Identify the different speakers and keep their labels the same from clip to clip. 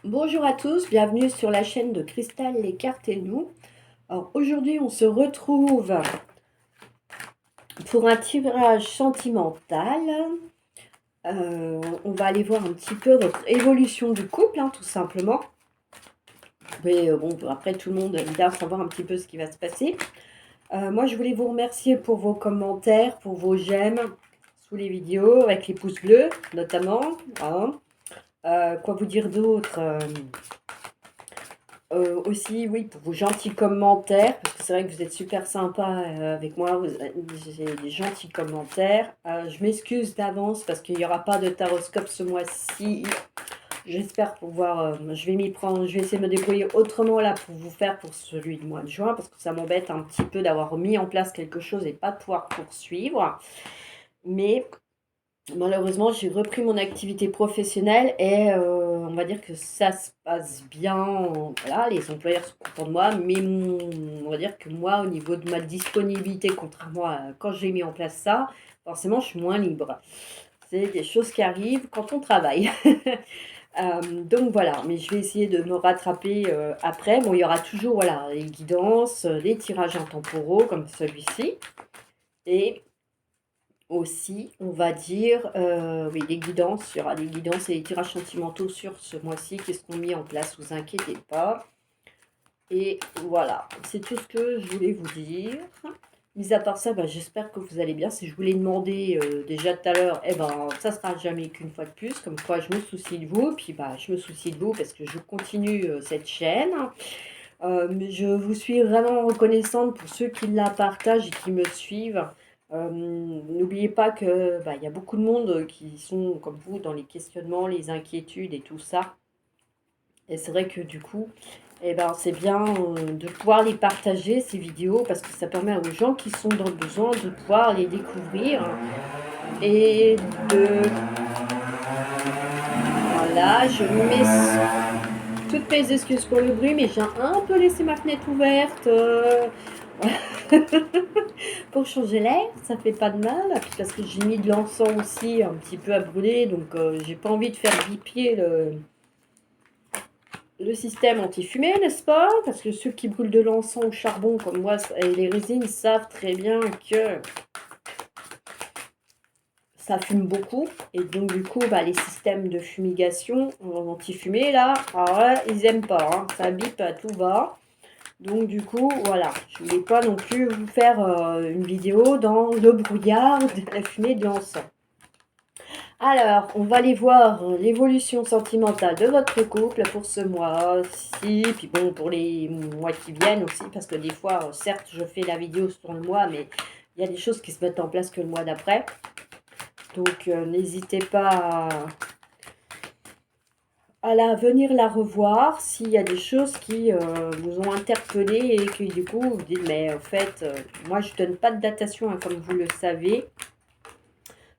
Speaker 1: Bonjour à tous, bienvenue sur la chaîne de Cristal, les cartes et nous. Alors aujourd'hui on se retrouve pour un tirage sentimental. On va aller voir un petit peu votre évolution du couple, tout simplement. Mais bon, après tout le monde aime bien savoir un petit peu ce qui va se passer. Moi je voulais vous remercier pour vos commentaires, pour vos j'aime sous les vidéos, avec les pouces bleus notamment. Quoi vous dire d'autre aussi, oui, pour vos gentils commentaires, parce que c'est vrai que vous êtes super sympa avec moi, j'ai des gentils commentaires. Je m'excuse d'avance parce qu'il n'y aura pas de taroscope ce mois-ci. J'espère pouvoir, je vais m'y prendre, je vais essayer de me débrouiller autrement là pour vous faire pour celui du mois de juin, parce que ça m'embête un petit peu d'avoir mis en place quelque chose et pas de pouvoir poursuivre. Mais malheureusement, j'ai repris mon activité professionnelle et on va dire que ça se passe bien. Voilà, les employeurs sont contents de moi, mais on va dire que moi, au niveau de ma disponibilité, contrairement à quand j'ai mis en place ça, forcément, je suis moins libre. C'est des choses qui arrivent quand on travaille. Donc voilà, mais je vais essayer de me rattraper après. Bon, il y aura toujours voilà, les guidances, les tirages intemporaux comme celui-ci. Et aussi, on va dire, oui, les guidances, il y aura des guidances et des tirages sentimentaux sur ce mois-ci qui seront mis en place, vous inquiétez pas. Et voilà, c'est tout ce que je voulais vous dire. Mis à part ça, j'espère que vous allez bien. Si je vous l'ai demandé déjà tout à l'heure, eh ben, ça sera jamais qu'une fois de plus. Comme quoi, je me soucie de vous. Puis, je me soucie de vous parce que je continue cette chaîne. Mais je vous suis vraiment reconnaissante pour ceux qui la partagent et qui me suivent. N'oubliez pas que il y a beaucoup de monde qui sont comme vous dans les questionnements, les inquiétudes et tout ça. Et c'est vrai que du coup, eh ben, c'est bien de pouvoir les partager, ces vidéos, parce que ça permet aux gens qui sont dans le besoin de pouvoir les découvrir et de... Voilà, je mets toutes mes excuses pour le bruit, mais j'ai un peu laissé ma fenêtre ouverte pour changer l'air, ça fait pas de mal. Puis parce que j'ai mis de l'encens aussi un petit peu à brûler, donc j'ai pas envie de faire bipier le système anti-fumée, n'est-ce pas? Parce que ceux qui brûlent de l'encens au charbon, comme moi, et les résines, savent très bien que ça fume beaucoup. Et donc, du coup, les systèmes de fumigation anti-fumée, là, alors là, ils aiment pas. Ça bip à tout va. Donc, du coup, voilà. Je voulais pas non plus vous faire une vidéo dans le brouillard de la fumée de l'encens. Alors, on va aller voir l'évolution sentimentale de votre couple pour ce mois-ci, puis bon, pour les mois qui viennent aussi, parce que des fois, certes, je fais la vidéo sur le mois, mais il y a des choses qui se mettent en place que le mois d'après. Donc, n'hésitez pas à venir la revoir s'il y a des choses qui vous ont interpellé et que du coup, vous dites, mais en fait, moi, je ne donne pas de datation, comme vous le savez.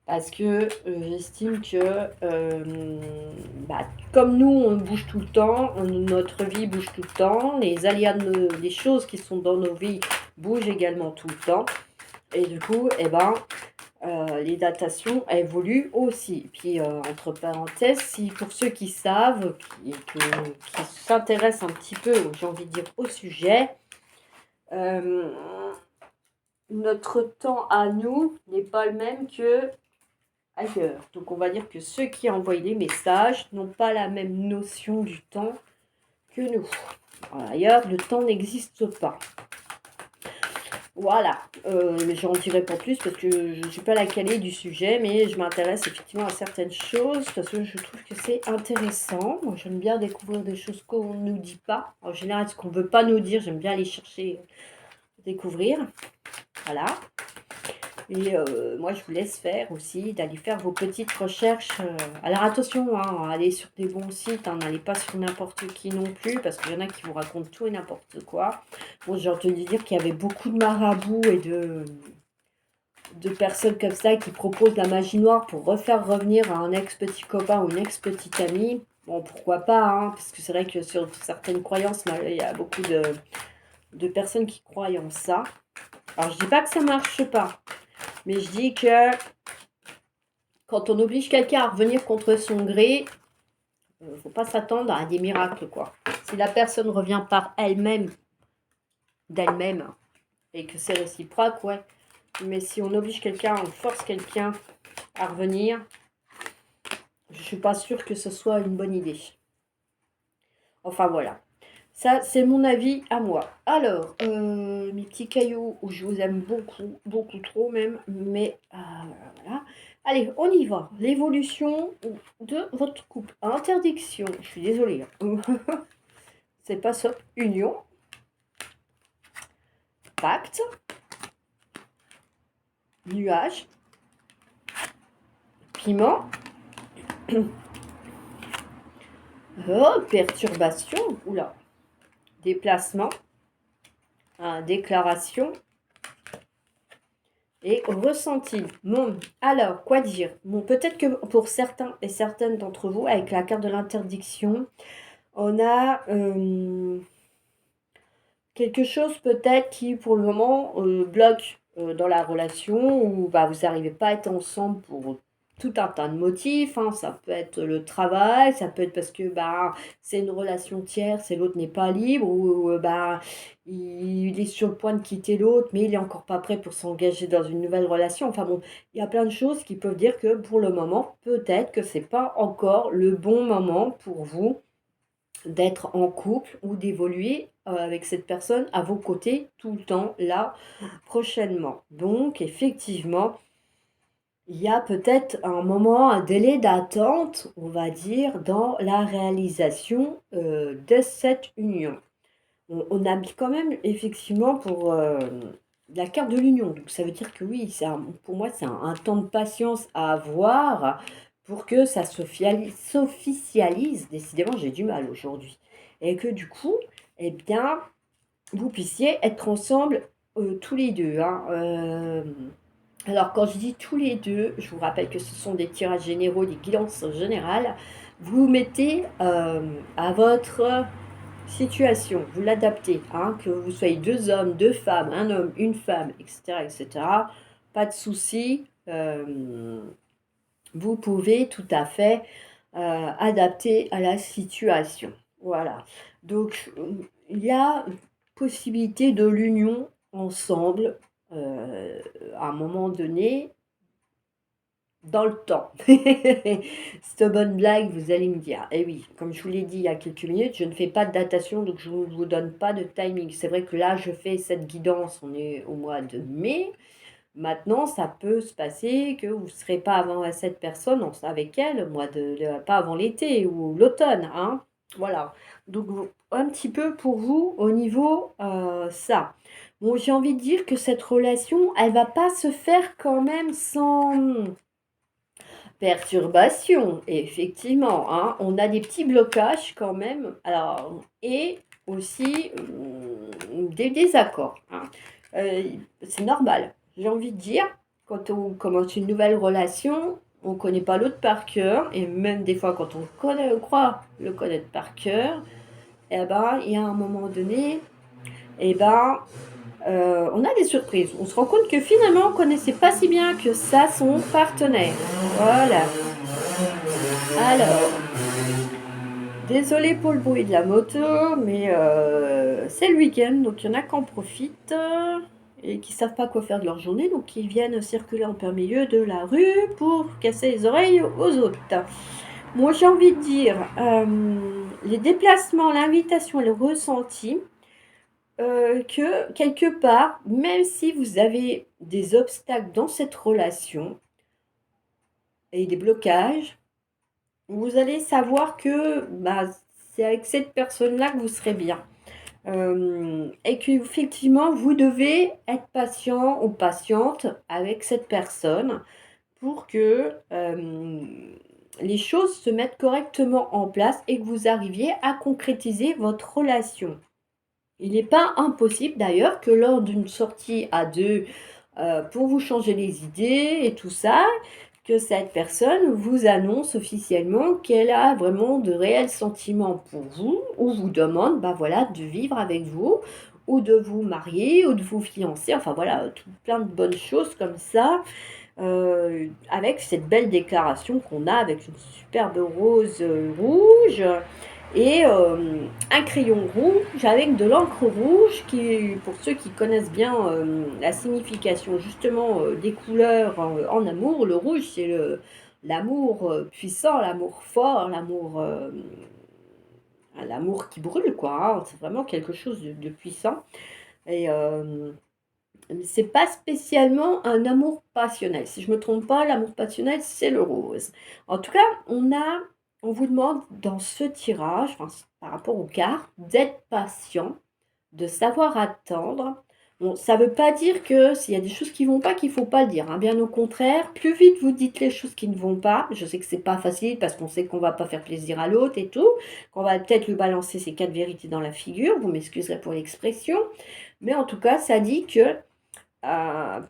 Speaker 1: Parce que j'estime que, comme nous, on bouge tout le temps, notre vie bouge tout le temps, les aléas, les choses qui sont dans nos vies bougent également tout le temps. Et du coup, les datations évoluent aussi. Puis, entre parenthèses, si pour ceux qui savent, qui s'intéressent un petit peu, j'ai envie de dire, au sujet, notre temps à nous n'est pas le même que ailleurs. Donc on va dire que ceux qui envoient les messages n'ont pas la même notion du temps que nous. Ailleurs, le temps n'existe pas. Voilà, mais j'en dirai pas plus parce que je ne suis pas la calée du sujet, mais je m'intéresse effectivement à certaines choses parce que je trouve que c'est intéressant. Moi, j'aime bien découvrir des choses qu'on ne nous dit pas. En général, ce qu'on ne veut pas nous dire, j'aime bien aller chercher, découvrir. Voilà. Et moi, je vous laisse faire aussi, d'aller faire vos petites recherches. Alors attention, allez sur des bons sites, n'allez pas sur n'importe qui non plus, parce qu'il y en a qui vous racontent tout et n'importe quoi. Bon, j'ai entendu dire qu'il y avait beaucoup de marabouts et de personnes comme ça qui proposent la magie noire pour refaire revenir un ex-petit copain ou une ex-petite amie. Bon, pourquoi pas, parce que c'est vrai que sur certaines croyances, il y a beaucoup de personnes qui croient en ça. Alors, je dis pas que ça marche pas. Mais je dis que quand on oblige quelqu'un à revenir contre son gré, Faut pas s'attendre à des miracles, quoi. Si la personne revient par elle-même, d'elle-même, et que c'est réciproque, ouais. Mais si on oblige quelqu'un, on force quelqu'un à revenir, je suis pas sûre que ce soit une bonne idée. Enfin, voilà. Ça, c'est mon avis à moi. Alors, mes petits cailloux, où je vous aime beaucoup, beaucoup trop même, mais voilà. Allez, on y va. L'évolution de votre couple. Interdiction, je suis désolée, hein. C'est pas ça. Union, pacte, nuage, piment, perturbation, oula, déplacement, déclaration et ressenti. Bon, alors, quoi dire? Bon, peut-être que pour certains et certaines d'entre vous, avec la carte de l'interdiction, on a quelque chose peut-être qui, pour le moment, bloque dans la relation, ou bah, vous n'arrivez pas à être ensemble pour tout un tas de motifs, hein. Ça peut être le travail, ça peut être parce que bah, c'est une relation tierce et l'autre n'est pas libre, ou bah, il est sur le point de quitter l'autre, mais il n'est encore pas prêt pour s'engager dans une nouvelle relation. Enfin bon, il y a plein de choses qui peuvent dire que pour le moment, peut-être que c'est pas encore le bon moment pour vous d'être en couple ou d'évoluer avec cette personne à vos côtés tout le temps, là, prochainement. Donc, effectivement, il y a peut-être un moment, un délai d'attente, on va dire, dans la réalisation de cette union. On a mis quand même, effectivement, pour la carte de l'union. Donc, ça veut dire que oui, pour moi, c'est un temps de patience à avoir pour que ça s'officialise. Décidément, j'ai du mal aujourd'hui. Et que du coup, eh bien, vous puissiez être ensemble tous les deux, hein. Alors, quand je dis tous les deux, je vous rappelle que ce sont des tirages généraux, des guidances générales. Vous mettez à votre situation, vous l'adaptez, hein, que vous soyez deux hommes, deux femmes, un homme, une femme, etc., etc. Pas de souci. Vous pouvez tout à fait adapter à la situation. Voilà. Donc, il y a possibilité de l'union ensemble à un moment donné dans le temps. Cette bonne blague, vous allez me dire. Eh oui, comme je vous l'ai dit il y a quelques minutes, je ne fais pas de datation, donc je ne vous donne pas de timing. C'est vrai que là, je fais cette guidance, on est au mois de mai. Maintenant, ça peut se passer que vous ne serez pas avant cette personne avec elle, pas avant l'été ou l'automne, hein. Voilà. Donc, un petit peu pour vous au niveau ça. Bon, j'ai envie de dire que cette relation, elle va pas se faire quand même sans perturbation, effectivement, hein. On a des petits blocages quand même. Alors, et aussi des désaccords, hein. C'est normal, j'ai envie de dire. Quand on commence une nouvelle relation, on ne connaît pas l'autre par cœur. Et même des fois, quand on croit le connaître par cœur, eh ben, il y a un moment donné, eh ben, on a des surprises. On se rend compte que finalement, on ne connaissait pas si bien que ça son partenaire. Voilà. Alors, désolé pour le bruit de la moto, mais c'est le week-end, donc il y en a qui en profitent et qui savent pas quoi faire de leur journée, donc ils viennent circuler en plein milieu de la rue pour casser les oreilles aux autres. Moi, j'ai envie de dire, les déplacements, l'invitation et le ressenti, que quelque part, même si vous avez des obstacles dans cette relation et des blocages, vous allez savoir que bah, c'est avec cette personne-là que vous serez bien. Et qu'effectivement, vous devez être patient ou patiente avec cette personne pour que les choses se mettent correctement en place et que vous arriviez à concrétiser votre relation. Il n'est pas impossible d'ailleurs que lors d'une sortie à deux, pour vous changer les idées et tout ça, que cette personne vous annonce officiellement qu'elle a vraiment de réels sentiments pour vous, ou vous demande bah voilà, de vivre avec vous, ou de vous marier, ou de vous fiancer, enfin voilà, plein de bonnes choses comme ça. avec cette belle déclaration qu'on a avec une superbe rose rouge et un crayon rouge avec de l'encre rouge qui, pour ceux qui connaissent bien la signification justement des couleurs en amour, le rouge c'est l'amour puissant, l'amour fort, l'amour qui brûle quoi, hein. C'est vraiment quelque chose de puissant et c'est pas spécialement un amour passionnel. Si je me trompe pas, l'amour passionnel, c'est le rose. En tout cas, on vous demande dans ce tirage, enfin, par rapport aux cartes, d'être patient, de savoir attendre. Bon, ça veut pas dire que s'il y a des choses qui vont pas, qu'il faut pas le dire, hein. Bien au contraire, plus vite vous dites les choses qui ne vont pas. Je sais que c'est pas facile parce qu'on sait qu'on va pas faire plaisir à l'autre et tout, qu'on va peut-être lui balancer ses quatre vérités dans la figure. Vous m'excuserez pour l'expression, mais en tout cas, ça dit que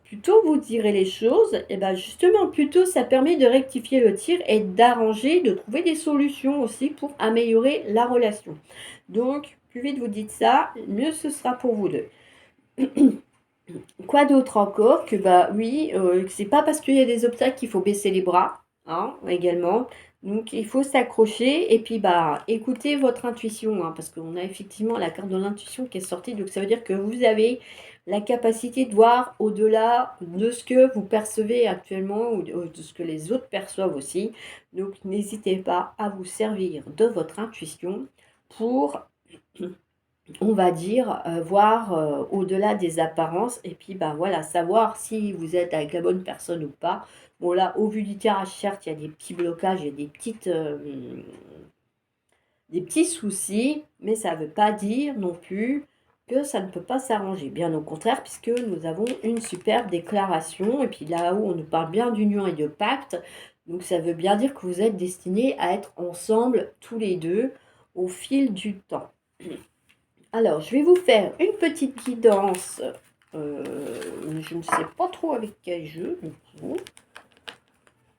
Speaker 1: plus tôt vous direz les choses, et ben justement, plus tôt ça permet de rectifier le tir et d'arranger, de trouver des solutions aussi pour améliorer la relation. Donc, plus vite vous dites ça, mieux ce sera pour vous deux. Quoi d'autre encore que bah oui, c'est pas parce qu'il y a des obstacles qu'il faut baisser les bras, hein, également. Donc il faut s'accrocher et puis bah écoutez votre intuition, hein, parce qu'on a effectivement la carte de l'intuition qui est sortie, donc ça veut dire que vous avez la capacité de voir au-delà de ce que vous percevez actuellement ou de ce que les autres perçoivent aussi. Donc n'hésitez pas à vous servir de votre intuition pour on va dire, voir au-delà des apparences et puis bah voilà, savoir si vous êtes avec la bonne personne ou pas. Bon là, au vu du tirage, certes, il y a des petits blocages, il y a des petits soucis, mais ça ne veut pas dire non plus que ça ne peut pas s'arranger. Bien au contraire, puisque nous avons une superbe déclaration, et puis là-haut, on nous parle bien d'union et de pacte, donc ça veut bien dire que vous êtes destinés à être ensemble tous les deux au fil du temps. Alors, je vais vous faire une petite guidance. Je ne sais pas trop avec quel jeu.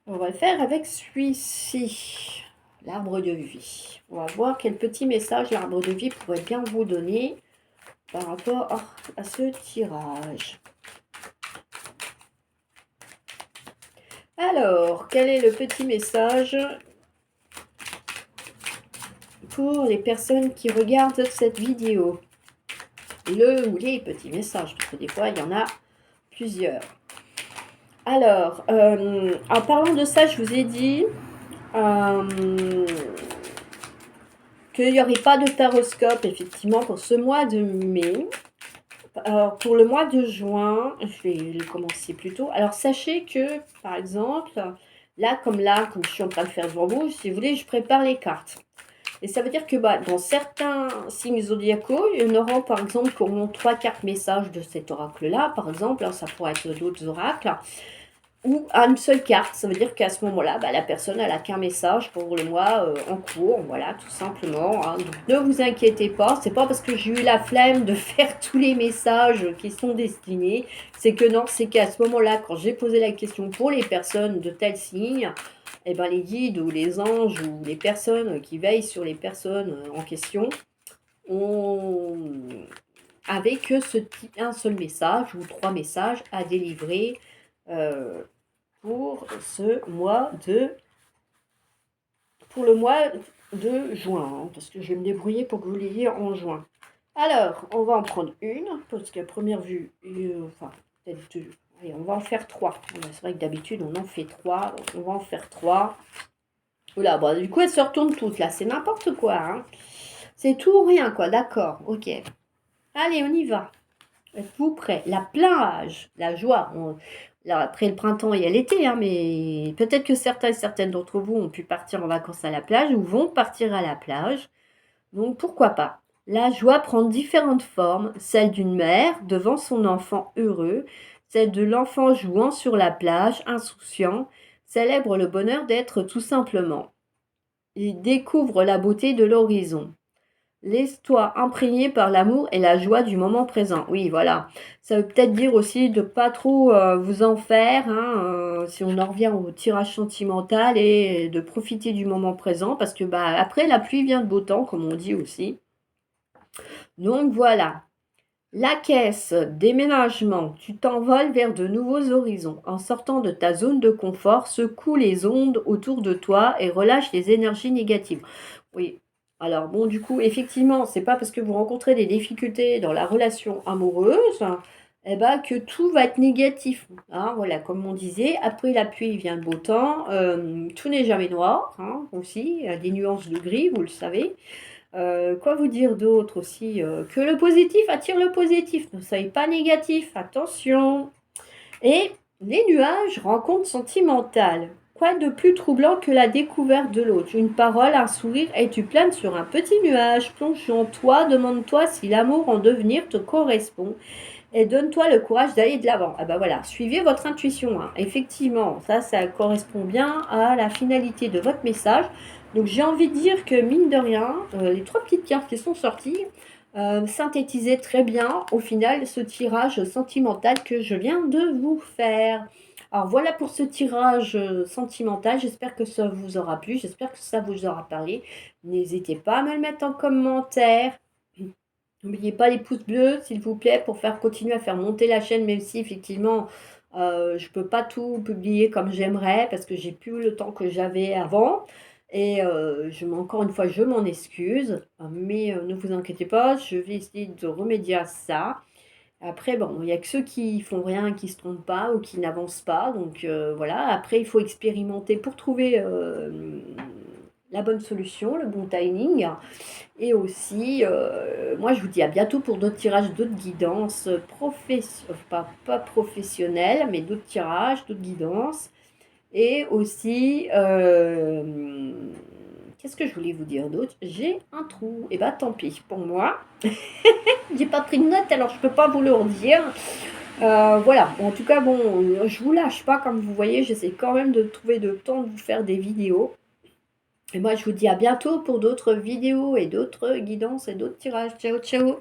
Speaker 1: On va le faire avec celui-ci, l'arbre de vie. On va voir quel petit message l'arbre de vie pourrait bien vous donner par rapport à ce tirage. Alors, quel est le petit message pour les personnes qui regardent cette vidéo? Le ou les petits messages, parce que des fois, il y en a plusieurs. Alors, en parlant de ça, je vous ai dit qu'il n'y aurait pas de taroscope, effectivement, pour ce mois de mai. Alors, pour le mois de juin, je vais le commencer plus tôt. Alors, sachez que, par exemple, comme je suis en train de faire devant vous, si vous voulez, je prépare les cartes. Et ça veut dire que dans certains signes zodiacaux, il y en aura par exemple qui auront 3 cartes messages de cet oracle-là, par exemple, hein, ça pourrait être d'autres oracles, ou à une seule carte. Ça veut dire qu'à ce moment-là, la personne n'a qu'un message pour le mois en cours, voilà, tout simplement, hein. Donc ne vous inquiétez pas, c'est pas parce que j'ai eu la flemme de faire tous les messages qui sont destinés, c'est que non, c'est qu'à ce moment-là, quand j'ai posé la question pour les personnes de tel signe, eh ben, les guides ou les anges ou les personnes qui veillent sur les personnes en question avaient que un seul message ou 3 messages à délivrer pour le mois de juin, hein, parce que je vais me débrouiller pour que vous l'ayez en juin. Alors, on va en prendre une, parce qu'à première vue, enfin, peut-être deux. Allez, on va en faire 3. C'est vrai que d'habitude, on en fait 3. On va en faire 3. Oula, bon, du coup, elles se retournent toutes, là. C'est n'importe quoi, hein. C'est tout ou rien, quoi. D'accord, ok. Allez, on y va. Êtes-vous prêts? La plage, la joie. Là, après le printemps, il y a l'été, hein, mais peut-être que certains et certaines d'entre vous ont pu partir en vacances à la plage ou vont partir à la plage. Donc, pourquoi pas? La joie prend différentes formes, celle d'une mère devant son enfant heureux, celle de l'enfant jouant sur la plage, insouciant, célèbre le bonheur d'être tout simplement. Il découvre la beauté de l'horizon. Laisse-toi imprégner par l'amour et la joie du moment présent. Oui, voilà. Ça veut peut-être dire aussi de pas trop vous en faire, hein, si on en revient au tirage sentimental, et de profiter du moment présent, parce que après la pluie vient de beau temps, comme on dit aussi. Donc voilà. La caisse, déménagement, tu t'envoles vers de nouveaux horizons. En sortant de ta zone de confort, secoue les ondes autour de toi et relâche les énergies négatives. Oui. Alors bon, du coup, effectivement, c'est pas parce que vous rencontrez des difficultés dans la relation amoureuse, eh ben, que tout va être négatif. Hein, voilà, comme on disait, après la pluie vient le beau temps. Tout n'est jamais noir, hein, aussi, il y a des nuances de gris, vous le savez. Quoi vous dire d'autre aussi? Que le positif attire le positif, ne soyez pas négatif, attention. Et les nuages, rencontres sentimentales. Quoi de plus troublant que la découverte de l'autre? Une parole, un sourire, et tu planes sur un petit nuage. Plonge en toi, demande-toi si l'amour en devenir te correspond. Et donne-toi le courage d'aller de l'avant. Ah bah voilà, suivez votre intuition, hein. Effectivement, ça correspond bien à la finalité de votre message. Donc j'ai envie de dire que mine de rien, les trois petites cartes qui sont sorties synthétisaient très bien au final ce tirage sentimental que je viens de vous faire. Alors voilà pour ce tirage sentimental. J'espère que ça vous aura plu, j'espère que ça vous aura parlé. N'hésitez pas à me le mettre en commentaire. N'oubliez pas les pouces bleus, s'il vous plaît, pour faire continuer à faire monter la chaîne, même si effectivement, je ne peux pas tout publier comme j'aimerais, parce que j'ai plus le temps que j'avais avant. Et encore une fois, je m'en excuse, mais ne vous inquiétez pas, je vais essayer de remédier à ça. Après, bon, il y a que ceux qui font rien, qui se trompent pas ou qui n'avancent pas. Donc voilà. Après, il faut expérimenter pour trouver la bonne solution, le bon timing. Et aussi, moi, je vous dis à bientôt pour d'autres tirages, d'autres guidances pas professionnelles, mais d'autres tirages, d'autres guidances. Et aussi, qu'est-ce que je voulais vous dire d'autre? J'ai un trou. Et bah tant pis pour moi. J'ai pas pris de notes, alors je peux pas vous le redire. Voilà, en tout cas, bon, je vous lâche pas, comme vous voyez, j'essaie quand même de trouver le temps de vous faire des vidéos. Et moi, je vous dis à bientôt pour d'autres vidéos et d'autres guidances et d'autres tirages. Ciao, ciao!